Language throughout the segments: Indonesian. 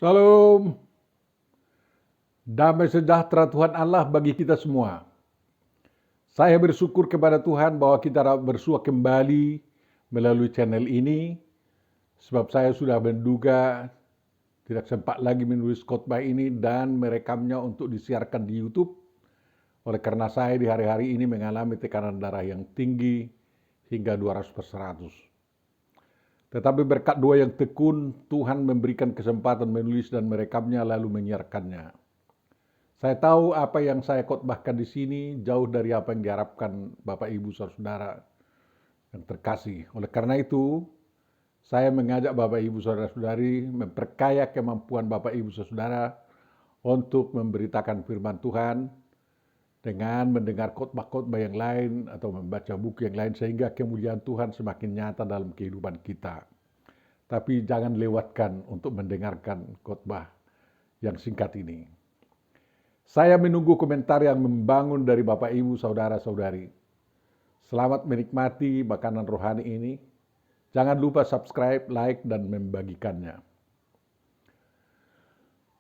Salam, damai sejahtera Tuhan Allah bagi kita semua. Saya bersyukur kepada Tuhan bahwa kita dapat bersua kembali melalui channel ini, sebab saya sudah menduga tidak sempat lagi menulis khotbah ini dan merekamnya untuk disiarkan di YouTube. Oleh karena saya di hari-hari ini mengalami tekanan darah yang tinggi hingga 200/100. Tetapi berkat doa yang tekun, Tuhan memberikan kesempatan menulis dan merekamnya lalu menyiarkannya. Saya tahu apa yang saya khotbahkan di sini jauh dari apa yang diharapkan Bapak Ibu Saudara yang terkasih. Oleh karena itu, saya mengajak Bapak Ibu Saudara-saudari memperkaya kemampuan Bapak Ibu Saudara untuk memberitakan firman Tuhan dengan mendengar khotbah-khotbah yang lain atau membaca buku yang lain sehingga kemuliaan Tuhan semakin nyata dalam kehidupan kita. Tapi jangan lewatkan untuk mendengarkan khotbah yang singkat ini. Saya menunggu komentar yang membangun dari Bapak Ibu Saudara-saudari. Selamat menikmati makanan rohani ini. Jangan lupa subscribe, like, dan membagikannya.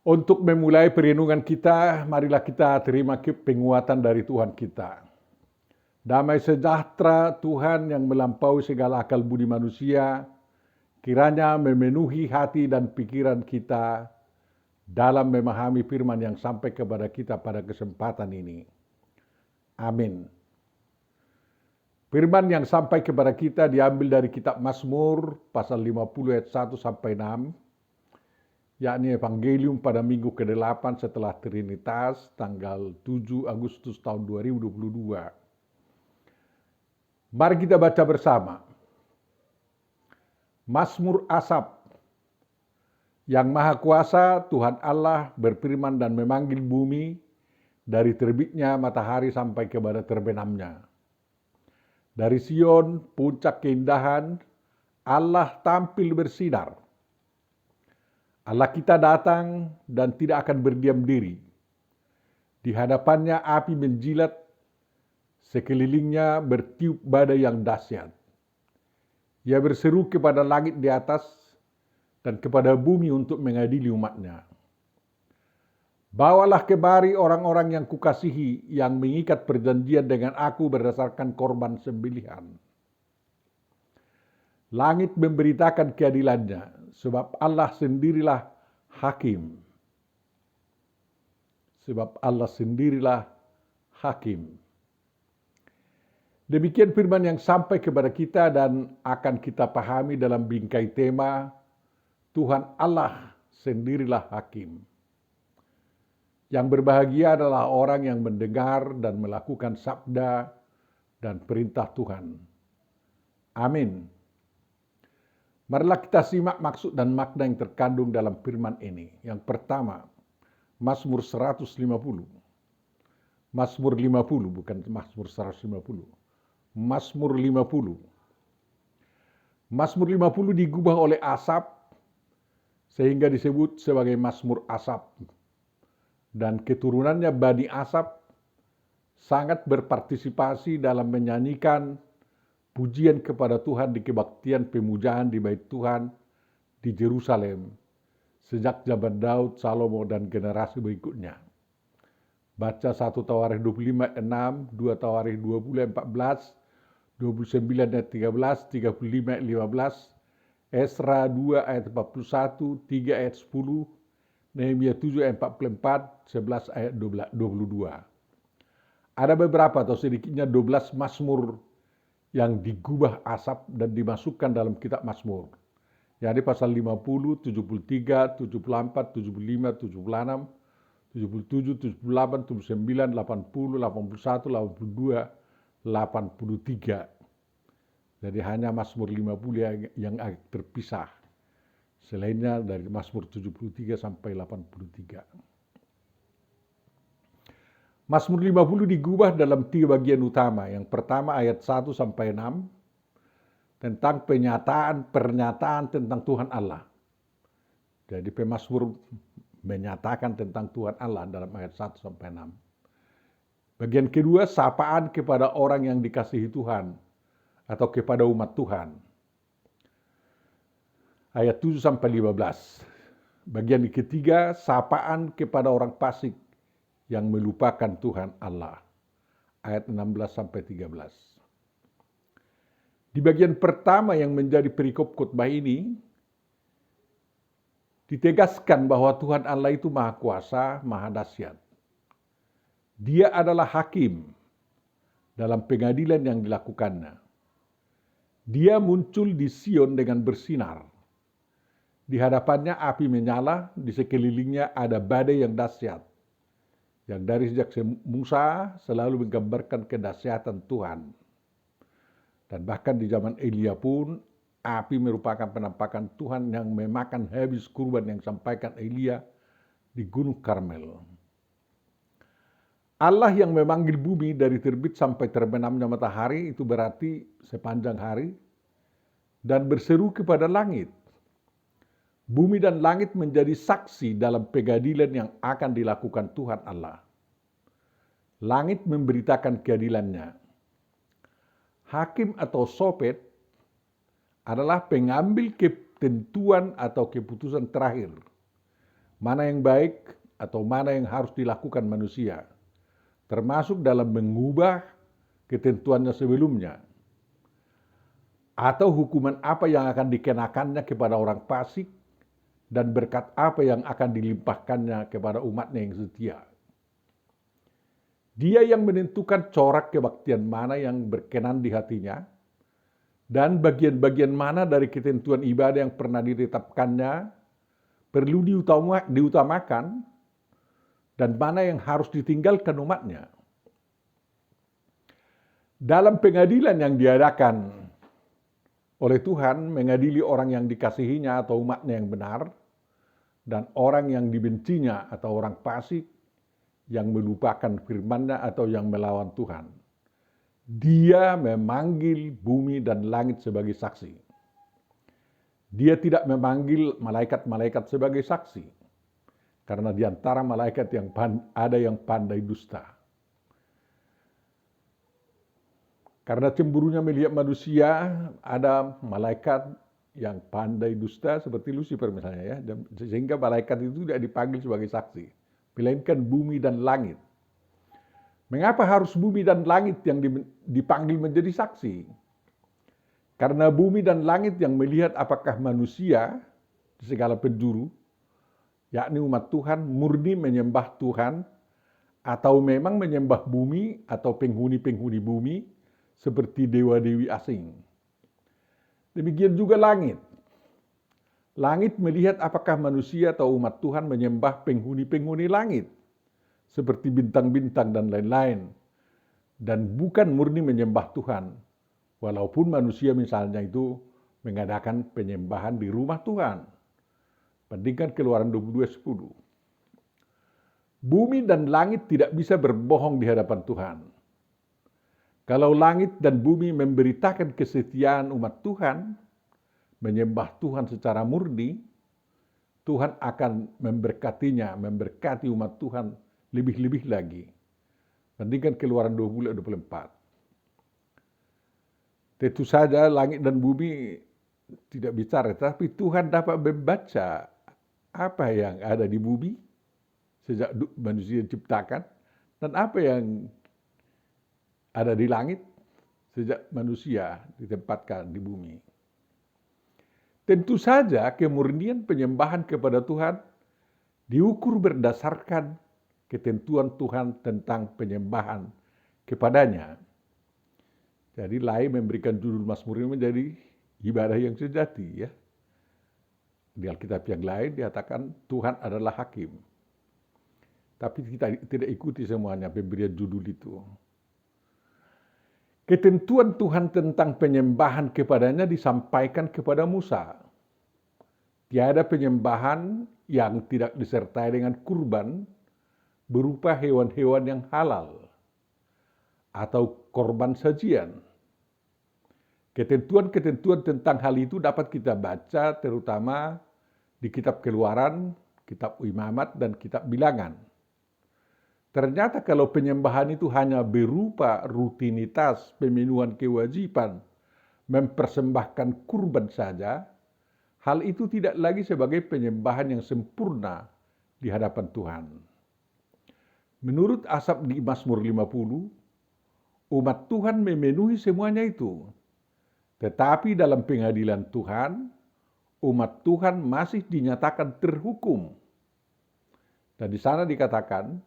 Untuk memulai perenungan kita, marilah kita terima penguatan dari Tuhan kita. Damai sejahtera Tuhan yang melampaui segala akal budi manusia, kiranya memenuhi hati dan pikiran kita dalam memahami firman yang sampai kepada kita pada kesempatan ini. Amin. Firman yang sampai kepada kita diambil dari kitab Mazmur pasal 50 ayat 1 sampai 6, yakni Evangelium pada minggu ke-8 setelah Trinitas tanggal 7 Agustus tahun 2022. Mari kita baca bersama. Mazmur Asaf. Yang Maha Kuasa Tuhan Allah berfirman dan memanggil bumi dari terbitnya matahari sampai kepada terbenamnya. Dari Sion, puncak keindahan, Allah tampil bersinar. Allah kita datang dan tidak akan berdiam diri. Di hadapannya api menjilat, sekelilingnya bertiup badai yang dahsyat. Ia berseru kepada langit di atas dan kepada bumi untuk mengadili umatnya. Bawalah kemari orang-orang yang kukasihi, yang mengikat perjanjian dengan aku berdasarkan korban sembelihan. Langit memberitakan keadilannya, sebab Allah sendirilah hakim. Sebab Allah sendirilah hakim. Demikian firman yang sampai kepada kita dan akan kita pahami dalam bingkai tema Tuhan Allah sendirilah hakim. Yang berbahagia adalah orang yang mendengar dan melakukan sabda dan perintah Tuhan. Amin. Marilah kita simak maksud dan makna yang terkandung dalam firman ini. Yang pertama, Mazmur 150. Mazmur 50, bukan Mazmur 150. Mazmur 50. Mazmur 50 digubah oleh Asaf sehingga disebut sebagai Mazmur Asaf. Dan keturunannya Bani Asaf sangat berpartisipasi dalam menyanyikan pujian kepada Tuhan di kebaktian pemujaan di bait Tuhan di Yerusalem sejak zaman Daud, Salomo, dan generasi berikutnya. Baca 1 Tawarikh 25 ayat 6, 2 Tawarikh 20 ayat 14, 29 ayat 13, 35 ayat 15, Esra 2 ayat 41, 3 ayat 10, Nehemia 7 ayat 44, 11 ayat 22. Ada beberapa atau sedikitnya 12 Mazmur yang digubah Asaf dan dimasukkan dalam kitab Mazmur. Jadi pasal 50, 73, 74, 75, 76, 77, 78, 79, 80, 81, 82, 83. Jadi hanya Mazmur 50 yang terpisah. Selainnya dari Mazmur 73 sampai 83. Mazmur 50 digubah dalam 3 bagian utama. Yang pertama ayat 1 sampai 6 tentang pernyataan tentang Tuhan Allah. Jadi pemazmur menyatakan tentang Tuhan Allah dalam ayat 1 sampai 6. Bagian kedua sapaan kepada orang yang dikasihi Tuhan atau kepada umat Tuhan. Ayat 7 sampai 15. Bagian ketiga, sapaan kepada orang fasik yang melupakan Tuhan Allah. Ayat 16-13. Di bagian pertama yang menjadi perikop khotbah ini, ditegaskan bahwa Tuhan Allah itu maha kuasa, maha dahsyat. Dia adalah hakim dalam pengadilan yang dilakukannya. Dia muncul di Sion dengan bersinar. Di hadapannya api menyala, di sekelilingnya ada badai yang dahsyat. Yang dari sejak Musa selalu menggambarkan kedahsyatan Tuhan. Dan bahkan di zaman Elia pun, api merupakan penampakan Tuhan yang memakan habis kurban yang disampaikan Elia di Gunung Karmel. Allah yang memanggil bumi dari terbit sampai terbenamnya matahari itu berarti sepanjang hari, dan berseru kepada langit. Bumi dan langit menjadi saksi dalam pengadilan yang akan dilakukan Tuhan Allah. Langit memberitakan keadilannya. Hakim atau sopet adalah pengambil ketentuan atau keputusan terakhir. Mana yang baik atau mana yang harus dilakukan manusia. Termasuk dalam mengubah ketentuannya sebelumnya. Atau hukuman apa yang akan dikenakannya kepada orang fasik dan berkat apa yang akan dilimpahkannya kepada umatnya yang setia. Dia yang menentukan corak kebaktian mana yang berkenan di hatinya, dan bagian-bagian mana dari ketentuan ibadah yang pernah ditetapkannya perlu diutamakan, dan mana yang harus ditinggalkan umatnya. Dalam pengadilan yang diadakan oleh Tuhan, mengadili orang yang dikasihinya atau umatnya yang benar, dan orang yang dibencinya atau orang fasik yang melupakan firman-Nya atau yang melawan Tuhan. Dia memanggil bumi dan langit sebagai saksi. Dia tidak memanggil malaikat-malaikat sebagai saksi. Karena di antara malaikat yang ada yang pandai dusta. Karena cemburunya melihat manusia, ada malaikat yang pandai dusta seperti Lucifer misalnya ya, sehingga malaikat itu tidak dipanggil sebagai saksi, melainkan bumi dan langit. Mengapa harus bumi dan langit yang dipanggil menjadi saksi? Karena bumi dan langit yang melihat apakah manusia di segala penjuru, yakni umat Tuhan, murni menyembah Tuhan, atau memang menyembah bumi atau penghuni-penghuni bumi seperti dewa-dewi asing. Demikian juga langit. Langit melihat apakah manusia atau umat Tuhan menyembah penghuni-penghuni langit, seperti bintang-bintang dan lain-lain, dan bukan murni menyembah Tuhan, walaupun manusia misalnya itu mengadakan penyembahan di rumah Tuhan. Bandingkan Keluaran 22:10. Bumi dan langit tidak bisa berbohong di hadapan Tuhan. Kalau langit dan bumi memberitakan kesetiaan umat Tuhan, menyembah Tuhan secara murni, Tuhan akan memberkatinya, memberkati umat Tuhan lebih-lebih lagi. Bandingkan Keluaran 20-24. Tentu saja langit dan bumi tidak bicara, tapi Tuhan dapat membaca apa yang ada di bumi sejak manusia diciptakan, dan apa yang ada di langit sejak manusia ditempatkan di bumi. Tentu saja kemurnian penyembahan kepada Tuhan diukur berdasarkan ketentuan Tuhan tentang penyembahan kepadanya. Jadi lain memberikan judul Mazmur ini menjadi ibadah yang sejati ya. Di Alkitab yang lain dikatakan Tuhan adalah hakim. Tapi kita tidak ikuti semuanya pemberian judul itu. Ketentuan Tuhan tentang penyembahan kepadanya disampaikan kepada Musa. Tiada penyembahan yang tidak disertai dengan kurban berupa hewan-hewan yang halal atau korban sajian. Ketentuan-ketentuan tentang hal itu dapat kita baca terutama di kitab Keluaran, kitab Imamat, dan kitab Bilangan. Ternyata kalau penyembahan itu hanya berupa rutinitas pemenuhan kewajiban mempersembahkan kurban saja, hal itu tidak lagi sebagai penyembahan yang sempurna di hadapan Tuhan. Menurut Asaf di Mazmur 50, umat Tuhan memenuhi semuanya itu. Tetapi dalam pengadilan Tuhan, umat Tuhan masih dinyatakan terhukum. Dan di sana dikatakan,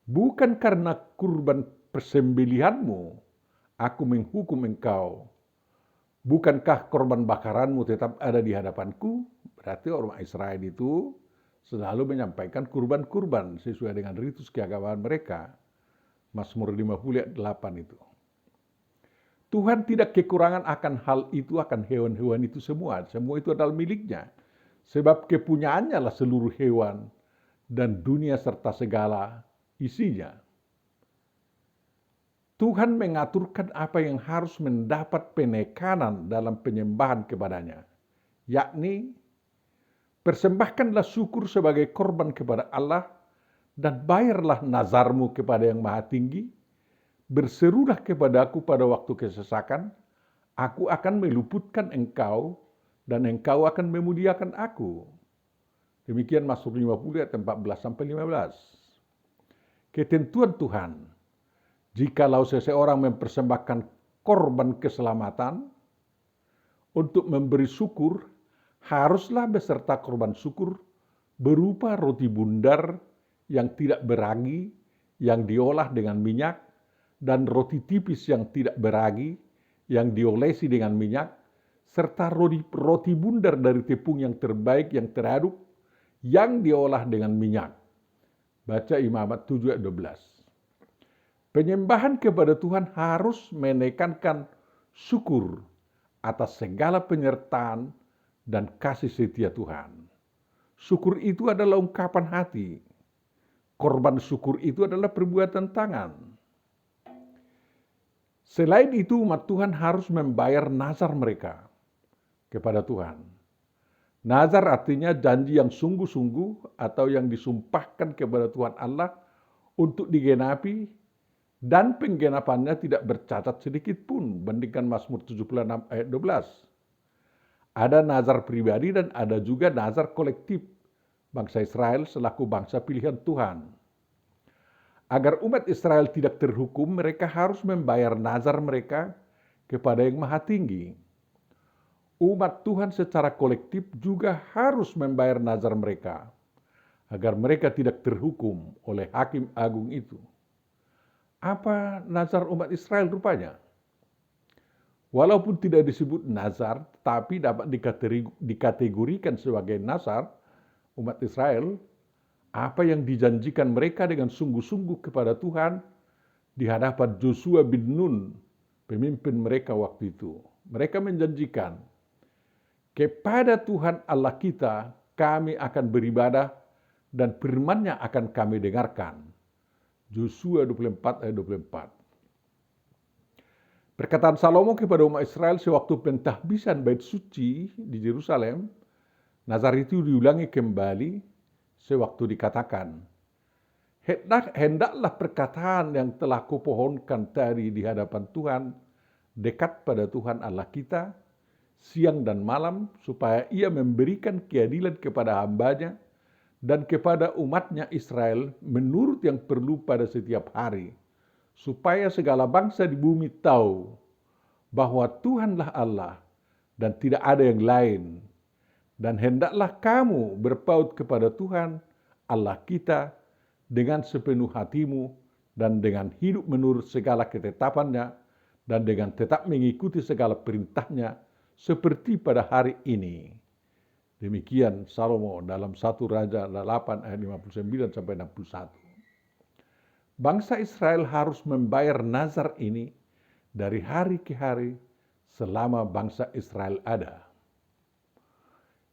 bukan karena kurban persembelihanmu, aku menghukum engkau. Bukankah korban bakaranmu tetap ada di hadapanku? Berarti orang Israel itu selalu menyampaikan kurban-kurban sesuai dengan ritus keagamaan mereka. Mazmur 50 ayat 8 itu. Tuhan tidak kekurangan akan hal itu, akan hewan-hewan itu semua. Semua itu adalah miliknya. Sebab kepunyaannya lah seluruh hewan dan dunia serta segala isinya. Tuhan mengaturkan apa yang harus mendapat penekanan dalam penyembahan kepadanya. Yakni, persembahkanlah syukur sebagai korban kepada Allah dan bayarlah nazarmu kepada yang maha tinggi. Berserulah kepadaku pada waktu kesesakan, aku akan meluputkan engkau dan engkau akan memuliakan aku. Demikian Mazmur 50 ayat 14-15. Ketentuan Tuhan, jikalau seseorang mempersembahkan korban keselamatan untuk memberi syukur, haruslah beserta korban syukur berupa roti bundar yang tidak beragi, yang diolah dengan minyak, dan roti tipis yang tidak beragi, yang diolesi dengan minyak, serta roti bundar dari tepung yang terbaik yang teraduk, yang diolah dengan minyak. Baca Imamat 7 ayat 12. Penyembahan kepada Tuhan harus menekankan syukur atas segala penyertaan dan kasih setia Tuhan. Syukur itu adalah ungkapan hati. Korban syukur itu adalah perbuatan tangan. Selain itu, umat Tuhan harus membayar nazar mereka kepada Tuhan. Nazar artinya janji yang sungguh-sungguh atau yang disumpahkan kepada Tuhan Allah untuk digenapi dan penggenapannya tidak bercacat sedikit pun. Bandingkan Mazmur 76 ayat 12. Ada nazar pribadi dan ada juga nazar kolektif bangsa Israel selaku bangsa pilihan Tuhan. Agar umat Israel tidak terhukum, mereka harus membayar nazar mereka kepada yang maha tinggi. Umat Tuhan secara kolektif juga harus membayar nazar mereka, agar mereka tidak terhukum oleh hakim agung itu. Apa nazar umat Israel rupanya? Walaupun tidak disebut nazar, tapi dapat dikategorikan sebagai nazar umat Israel, apa yang dijanjikan mereka dengan sungguh-sungguh kepada Tuhan di hadapan Joshua bin Nun, pemimpin mereka waktu itu. Mereka menjanjikan, kepada Tuhan Allah kita kami akan beribadah dan firman-Nya akan kami dengarkan. Joshua 24 ayat 24. Perkataan Salomo kepada umat Israel sewaktu pentahbisan bait suci di Yerusalem, nazar itu diulangi kembali sewaktu dikatakan, hendaklah perkataan yang telah kupohonkan tadi di hadapan Tuhan dekat pada Tuhan Allah kita siang dan malam, supaya ia memberikan keadilan kepada hamba-Nya dan kepada umat-Nya Israel menurut yang perlu pada setiap hari, supaya segala bangsa di bumi tahu bahwa Tuhanlah Allah dan tidak ada yang lain. Dan hendaklah kamu berpaut kepada Tuhan Allah kita dengan sepenuh hatimu dan dengan hidup menurut segala ketetapan-Nya dan dengan tetap mengikuti segala perintah-Nya seperti pada hari ini. Demikian Salomo dalam 1 Raja 8 ayat 59 sampai 61. Bangsa Israel harus membayar nazar ini dari hari ke hari selama bangsa Israel ada.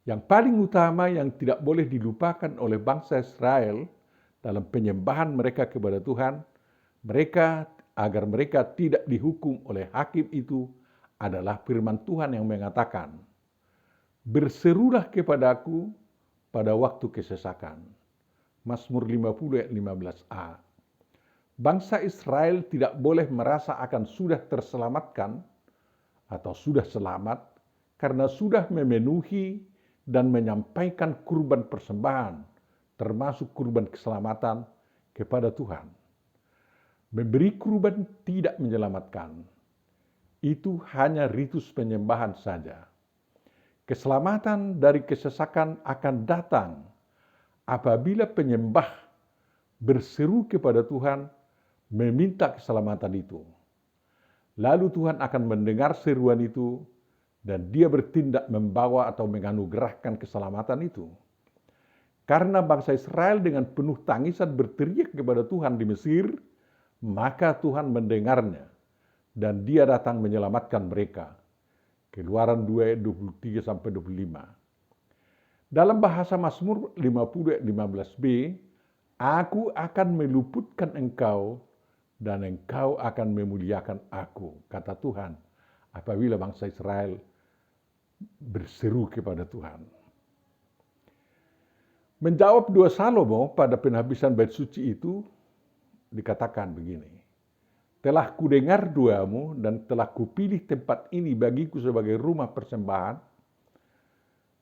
Yang paling utama yang tidak boleh dilupakan oleh bangsa Israel dalam penyembahan mereka kepada Tuhan, agar mereka tidak dihukum oleh hakim itu adalah firman Tuhan yang mengatakan, berserulah kepadaku pada waktu kesesakan. Mazmur 50 ayat 15a. Bangsa Israel tidak boleh merasa akan sudah terselamatkan atau sudah selamat karena sudah memenuhi dan menyampaikan kurban persembahan, termasuk kurban keselamatan kepada Tuhan. Memberi kurban tidak menyelamatkan. Itu hanya ritus penyembahan saja. Keselamatan dari kesesakan akan datang apabila penyembah berseru kepada Tuhan meminta keselamatan itu. Lalu Tuhan akan mendengar seruan itu dan dia bertindak membawa atau menganugerahkan keselamatan itu. Karena bangsa Israel dengan penuh tangisan berteriak kepada Tuhan di Mesir, maka Tuhan mendengarnya dan dia datang menyelamatkan mereka. Keluaran 2 ayat 23-25. Dalam bahasa Mazmur 50 ayat 15b, aku akan meluputkan engkau dan engkau akan memuliakan aku, kata Tuhan, apabila bangsa Israel berseru kepada Tuhan. Menjawab doa Salomo pada penghabisan bait suci itu, dikatakan begini, telah kudengar doamu dan telah kupilih tempat ini bagiku sebagai rumah persembahan.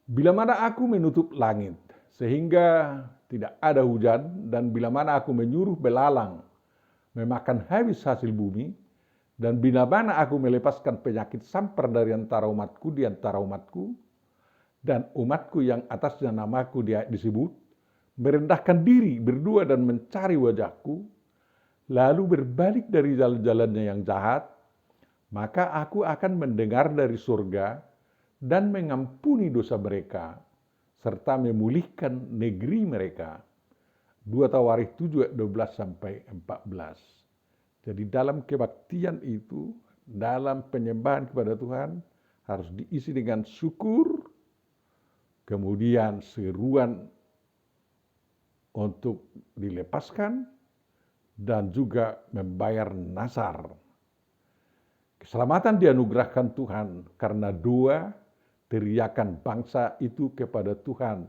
Bila mana aku menutup langit sehingga tidak ada hujan, dan bila mana aku menyuruh belalang memakan habis hasil bumi, dan bila mana aku melepaskan penyakit sampar dari antara umatku di antara umatku, dan umatku yang atasnya namaku disebut, merendahkan diri berdua dan mencari wajahku, lalu berbalik dari jalan-jalannya yang jahat, maka aku akan mendengar dari surga dan mengampuni dosa mereka, serta memulihkan negeri mereka. 2 Tawarikh 7 ayat 12-14. Jadi dalam kebaktian itu, dalam penyembahan kepada Tuhan, harus diisi dengan syukur, kemudian seruan untuk dilepaskan, dan juga membayar nazar. Keselamatan dianugerahkan Tuhan karena doa teriakan bangsa itu kepada Tuhan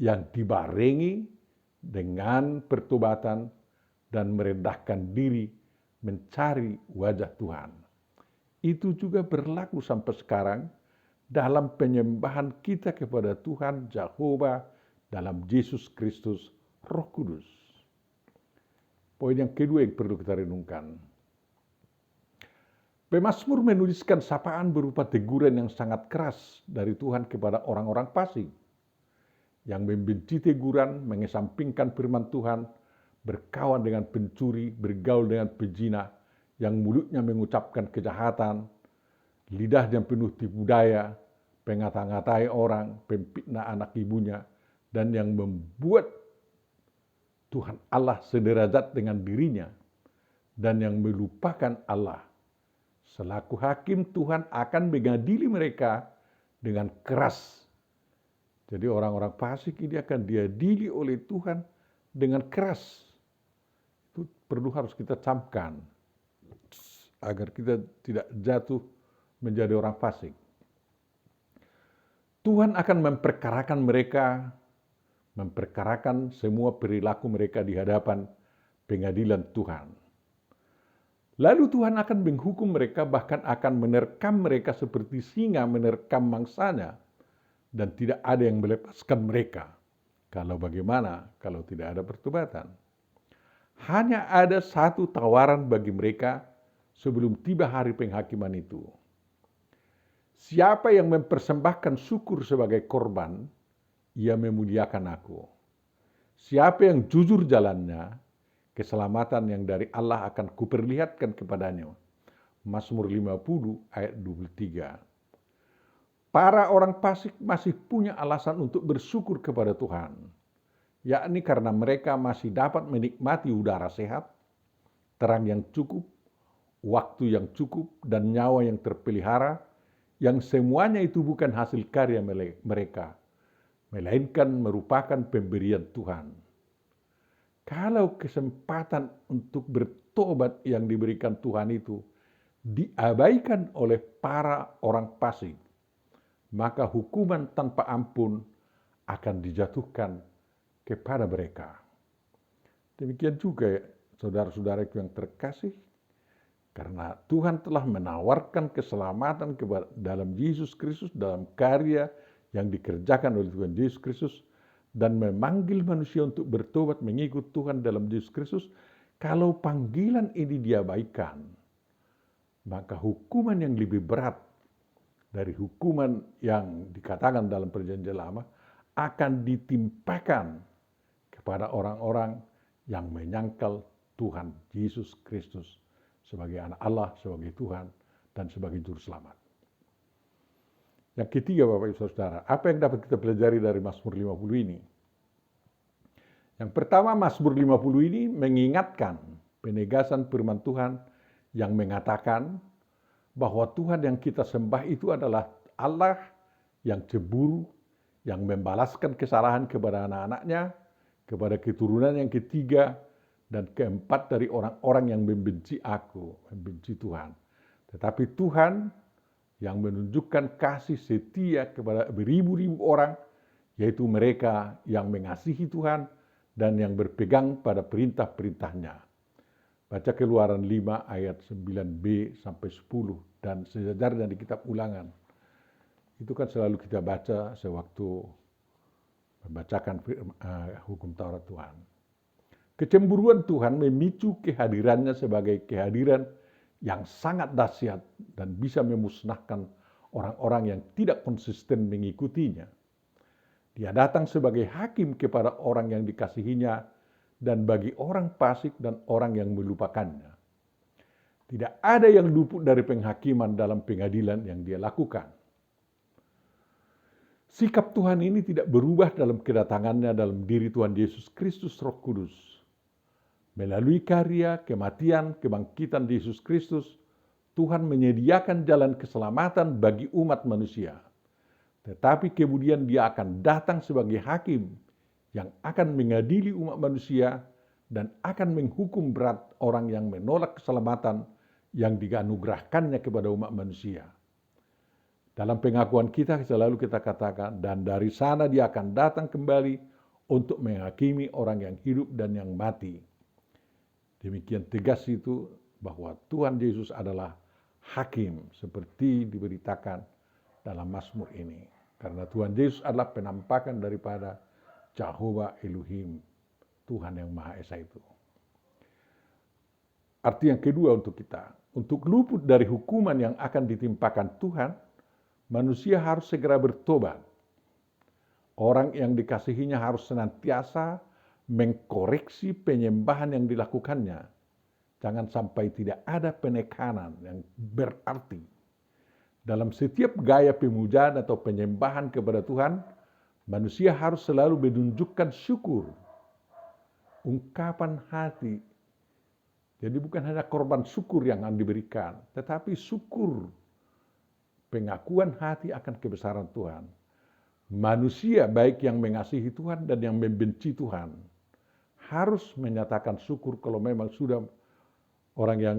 yang dibarengi dengan pertobatan dan merendahkan diri mencari wajah Tuhan. Itu juga berlaku sampai sekarang dalam penyembahan kita kepada Tuhan Jehovah dalam Yesus Kristus Roh Kudus. Poin yang kedua yang perlu kita renungkan. Pemazmur menuliskan sapaan berupa teguran yang sangat keras dari Tuhan kepada orang-orang fasik yang membenci teguran, mengesampingkan firman Tuhan, berkawan dengan pencuri, bergaul dengan pezina, yang mulutnya mengucapkan kejahatan, lidahnya penuh tipu daya, pengata-ngatai orang, pemfitnah anak ibunya, dan yang membuat Tuhan Allah sederajat dengan dirinya, dan yang melupakan Allah. Selaku hakim, Tuhan akan mengadili mereka dengan keras. Jadi orang-orang fasik ini akan diadili oleh Tuhan dengan keras. Itu perlu harus kita camkan agar kita tidak jatuh menjadi orang fasik. Tuhan akan memperkarakan semua perilaku mereka di hadapan pengadilan Tuhan. Lalu Tuhan akan menghukum mereka, bahkan akan menerkam mereka seperti singa menerkam mangsanya, dan tidak ada yang melepaskan mereka. Kalau bagaimana kalau tidak ada pertobatan? Hanya ada satu tawaran bagi mereka sebelum tiba hari penghakiman itu. Siapa yang mempersembahkan syukur sebagai korban, ia memuliakan aku. Siapa yang jujur jalannya, keselamatan yang dari Allah akan kuperlihatkan kepadanya. Mazmur 50 ayat 23. Para orang fasik masih punya alasan untuk bersyukur kepada Tuhan, yakni karena mereka masih dapat menikmati udara sehat, terang yang cukup, waktu yang cukup, dan nyawa yang terpelihara, yang semuanya itu bukan hasil karya mereka, melainkan merupakan pemberian Tuhan. Kalau kesempatan untuk bertobat yang diberikan Tuhan itu diabaikan oleh para orang fasik, maka hukuman tanpa ampun akan dijatuhkan kepada mereka. Demikian juga saudara-saudaraku yang terkasih, karena Tuhan telah menawarkan keselamatan dalam Yesus Kristus, dalam karya yang dikerjakan oleh Tuhan Yesus Kristus dan memanggil manusia untuk bertobat mengikut Tuhan dalam Yesus Kristus, kalau panggilan ini diabaikan, maka hukuman yang lebih berat dari hukuman yang dikatakan dalam Perjanjian Lama akan ditimpakan kepada orang-orang yang menyangkal Tuhan Yesus Kristus sebagai anak Allah, sebagai Tuhan, dan sebagai Juru Selamat. Yang ketiga, Bapak Ibu Saudara, apa yang dapat kita pelajari dari Mazmur 50 ini? Yang pertama, Mazmur 50 ini mengingatkan penegasan firman Tuhan yang mengatakan bahwa Tuhan yang kita sembah itu adalah Allah yang cemburu, yang membalaskan kesalahan kepada anak-anaknya, kepada keturunan yang ketiga, dan keempat dari orang-orang yang membenci aku, membenci Tuhan. Tetapi Tuhan yang menunjukkan kasih setia kepada beribu-ribu orang, yaitu mereka yang mengasihi Tuhan dan yang berpegang pada perintah-perintahnya. Baca Keluaran 5 ayat 9b sampai 10 dan sejajarnya di kitab Ulangan. Itu kan selalu kita baca sewaktu membacakan hukum Taurat Tuhan. Kecemburuan Tuhan memicu kehadirannya sebagai kehadiran yang sangat dahsyat dan bisa memusnahkan orang-orang yang tidak konsisten mengikutinya. Dia datang sebagai hakim kepada orang yang dikasihinya dan bagi orang fasik dan orang yang melupakannya. Tidak ada yang luput dari penghakiman dalam pengadilan yang dia lakukan. Sikap Tuhan ini tidak berubah dalam kedatangannya dalam diri Tuhan Yesus Kristus Roh Kudus. Melalui karya, kematian, kebangkitan Yesus Kristus, Tuhan menyediakan jalan keselamatan bagi umat manusia. Tetapi kemudian dia akan datang sebagai hakim yang akan mengadili umat manusia dan akan menghukum berat orang yang menolak keselamatan yang dianugerahkannya kepada umat manusia. Dalam pengakuan kita selalu kita katakan, dan dari sana dia akan datang kembali untuk menghakimi orang yang hidup dan yang mati. Demikian tegas itu bahwa Tuhan Yesus adalah hakim seperti diberitakan dalam Mazmur ini. Karena Tuhan Yesus adalah penampakan daripada Jehovah Elohim, Tuhan yang Maha Esa itu. Arti yang kedua untuk kita, untuk luput dari hukuman yang akan ditimpakan Tuhan, manusia harus segera bertobat. Orang yang dikasihinya harus senantiasa mengkoreksi penyembahan yang dilakukannya. Jangan sampai tidak ada penekanan yang berarti. Dalam setiap gaya pemujaan atau penyembahan kepada Tuhan, manusia harus selalu menunjukkan syukur, ungkapan hati. Jadi bukan hanya korban syukur yang akan diberikan, tetapi syukur, pengakuan hati akan kebesaran Tuhan. Manusia baik yang mengasihi Tuhan dan yang membenci Tuhan harus menyatakan syukur kalau memang sudah orang yang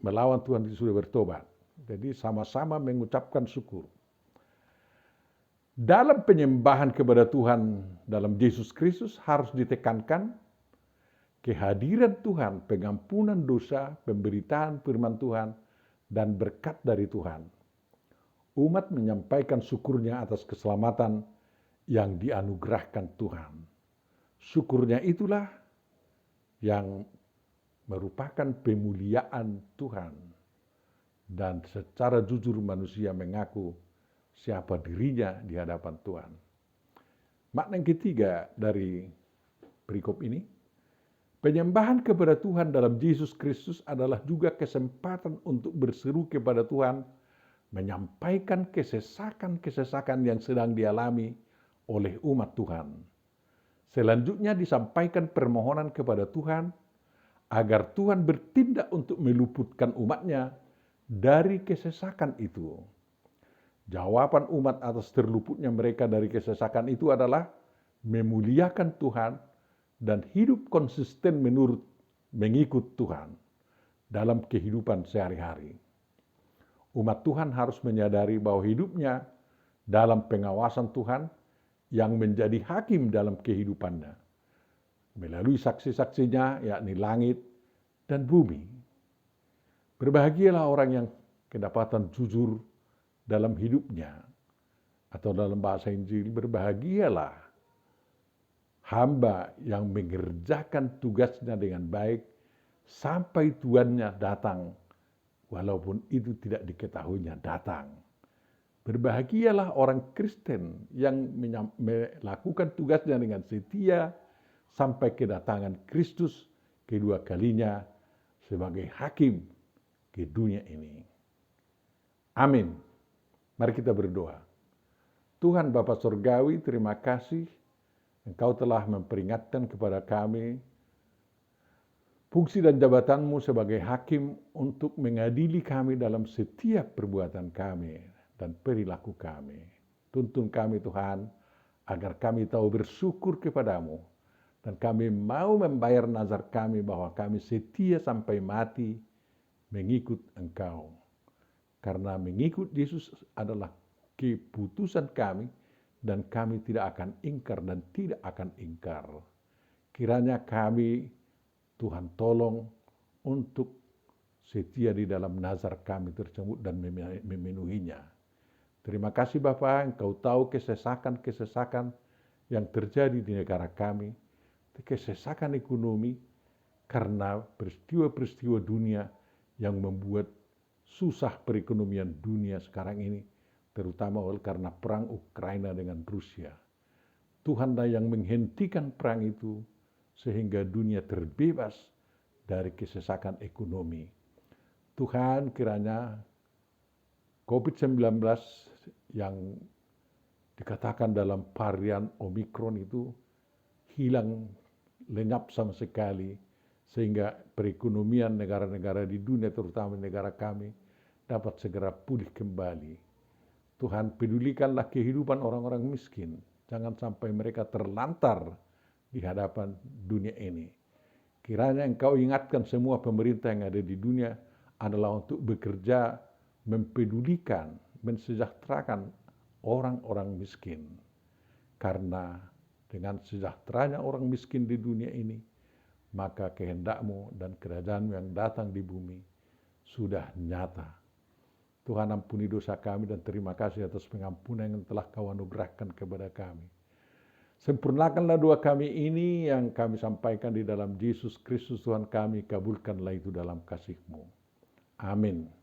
melawan Tuhan itu sudah bertobat. Jadi sama-sama mengucapkan syukur. Dalam penyembahan kepada Tuhan dalam Yesus Kristus harus ditekankan kehadiran Tuhan, pengampunan dosa, pemberitaan firman Tuhan, dan berkat dari Tuhan. Umat menyampaikan syukurnya atas keselamatan yang dianugerahkan Tuhan. Syukurnya itulah yang merupakan pemuliaan Tuhan. Dan secara jujur manusia mengaku siapa dirinya di hadapan Tuhan. Makna yang ketiga dari perikop ini, penyembahan kepada Tuhan dalam Yesus Kristus adalah juga kesempatan untuk berseru kepada Tuhan, menyampaikan kesesakan-kesesakan yang sedang dialami oleh umat Tuhan. Selanjutnya disampaikan permohonan kepada Tuhan agar Tuhan bertindak untuk meluputkan umatnya dari kesesakan itu. Jawaban umat atas terluputnya mereka dari kesesakan itu adalah memuliakan Tuhan dan hidup konsisten mengikut Tuhan dalam kehidupan sehari-hari. Umat Tuhan harus menyadari bahwa hidupnya dalam pengawasan Tuhan yang menjadi hakim dalam kehidupannya melalui saksi-saksinya, yakni langit dan bumi. Berbahagialah orang yang kedapatan jujur dalam hidupnya Atau dalam bahasa Injil, berbahagialah hamba yang mengerjakan tugasnya dengan baik sampai tuannya datang, walaupun itu tidak diketahuinya datang. Berbahagialah orang Kristen yang melakukan tugasnya dengan setia sampai kedatangan Kristus kedua kalinya sebagai hakim ke dunia ini. Amin. Mari kita berdoa. Tuhan Bapa Surgawi, terima kasih Engkau telah memperingatkan kepada kami fungsi dan jabatanmu sebagai hakim untuk mengadili kami dalam setiap perbuatan kami dan perilaku kami. Tuntun kami Tuhan, agar kami tahu bersyukur kepadamu, dan kami mau membayar nazar kami bahwa kami setia sampai mati mengikut Engkau. Karena mengikut Yesus adalah keputusan kami, dan kami tidak akan ingkar dan tidak akan ingkar. Kiranya kami, Tuhan tolong untuk setia di dalam nazar kami tersebut dan memenuhinya. Terima kasih Bapa, Engkau tahu kesesakan-kesesakan yang terjadi di negara kami, kesesakan ekonomi karena peristiwa-peristiwa dunia yang membuat susah perekonomian dunia sekarang ini, terutama karena perang Ukraina dengan Rusia. Tuhanlah yang menghentikan perang itu sehingga dunia terbebas dari kesesakan ekonomi. Tuhan, kiranya COVID-19 yang dikatakan dalam varian Omikron itu hilang, lenyap sama sekali, sehingga perekonomian negara-negara di dunia, terutama negara kami, dapat segera pulih kembali. Tuhan, pedulikanlah kehidupan orang-orang miskin. Jangan sampai mereka terlantar di hadapan dunia ini. Kiranya Engkau ingatkan semua pemerintah yang ada di dunia adalah untuk bekerja mempedulikan, mensejahterakan orang-orang miskin. Karena dengan sejahteranya orang miskin di dunia ini, maka kehendak-Mu dan kerajaan-Mu yang datang di bumi sudah nyata. Tuhan, ampuni dosa kami dan terima kasih atas pengampunan yang telah Kau anugerahkan kepada kami. Sempurnakanlah doa kami ini yang kami sampaikan di dalam Yesus Kristus Tuhan kami, kabulkanlah itu dalam kasih-Mu. Amin.